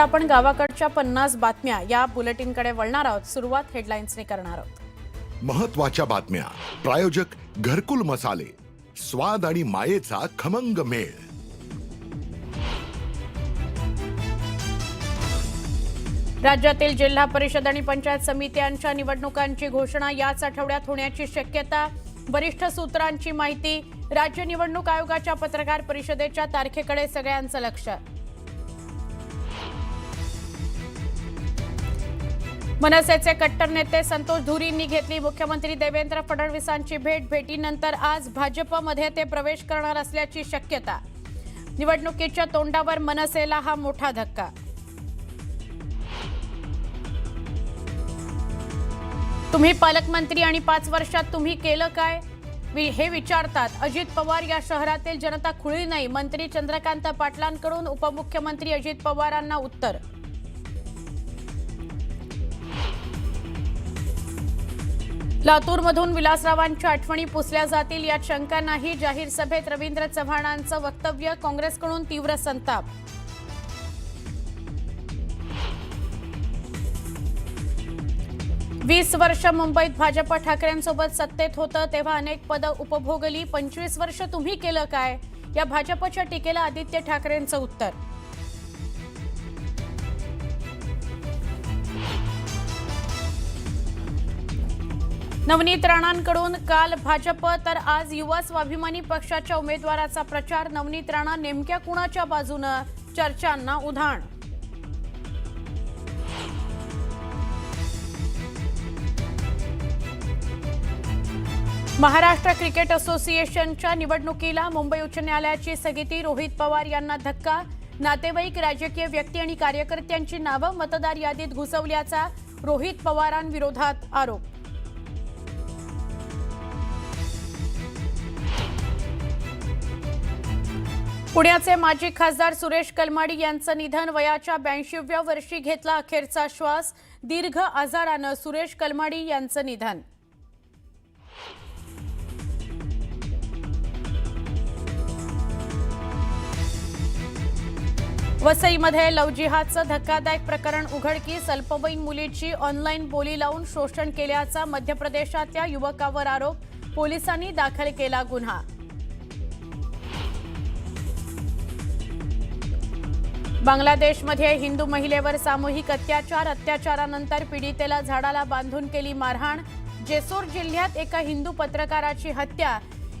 आता आपण गावाकडच्या 50 बातम्या या बुलेटिनकडे वळणार आहोत। सुरुवात हेडलाईन्सने करणार आहोत। महत्त्वाच्या बातम्या। प्रायोजक घरकुल मसाले, स्वाद आणि मायेचा खमंग मेळ। राज्यातील जिल्हा परिषद आणि पंचायत समित्यांच्या निवडणुकांची घोषणा याच आठवड्यात होण्याची शक्यता। वरिष्ठ सूत्रांची माहिती। राज्य निवडणूक आयोगाच्या पत्रकार परिषदेच्या तारखेकडे सगळ्यांचं लक्ष। मनसेचे कट्टर नेते संतोष धुरींनी घेतली मुख्यमंत्री देवेंद्र फडणवीसांची भेट। भेटीनंतर आज भाजपमध्ये ते प्रवेश करणार असल्याची शक्यता। निवडणुकीच्या तोंडावर मनसेला हा मोठा धक्का। तुम्ही पालकमंत्री आणि 5 वर्षात तुम्ही केलं काय हे विचारतात अजित पवार। या शहरातील जनता खुळी नाही, मंत्री चंद्रकांत पाटलांकडून उपमुख्यमंत्री अजित पवारांना उत्तर। लातूरमधून विलासरावांच्या आठवणी पुसल्या जातील यात शंका नाही। जाहीर सभेत रवींद्र चव्हाणांचं वक्तव्य, काँग्रेसकडून तीव्र संताप। वीस वर्ष मुंबईत भाजप ठाकरेंसोबत सत्तेत होतं तेव्हा अनेक पदं उपभोगली। 25 वर्ष तुम्ही केलं काय या भाजपच्या टीकेला आदित्य ठाकरेंचं उत्तर। नवनीत राणांकडून काल भाजप तर आज युवा स्वाभिमानी पक्षाच्या उमेदवाराचा प्रचार। नवनीत राणा नेमक्या कुणाच्या बाजूनं, चर्चांना उधाण। महाराष्ट्र क्रिकेट असोसिएशनच्या निवडणुकीला मुंबई उच्च न्यायालयाची स्थगिती। रोहित पवार यांना धक्का। नातेवाईक, राजकीय व्यक्ती आणि कार्यकर्त्यांची नावं मतदार यादीत घुसवल्याचा रोहित पवारांविरोधात आरोप। पुण्याचे माजी खासदार सुरेश कलमाडी यांचं निधन। वयाच्या 82व्या वर्षी घेतला अखेरचा श्वास। दीर्घ आजारानं सुरेश कलमाडी यांचं निधन। वसईमध्ये लव्ह जिहादचं धक्कादायक प्रकरण उघडकीस। अल्पवयीन मुलीची ऑनलाईन बोली लावून शोषण केल्याचा मध्य प्रदेशातल्या युवकावर आरोप। पोलिसांनी दाखल केला गुन्हा। बांगलादेशमध्ये हिंदू महिलेवर सामूहिक अत्याचार। अत्याचारानंतर पीडितेला झाडाला बांधून केली मारहाण। जेसोर जिल्ह्यात एका हिंदू पत्रकाराची हत्या।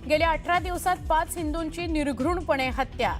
गेल्या 18 दिवसात 5 हिंदूंची निर्घृणपणे हत्या।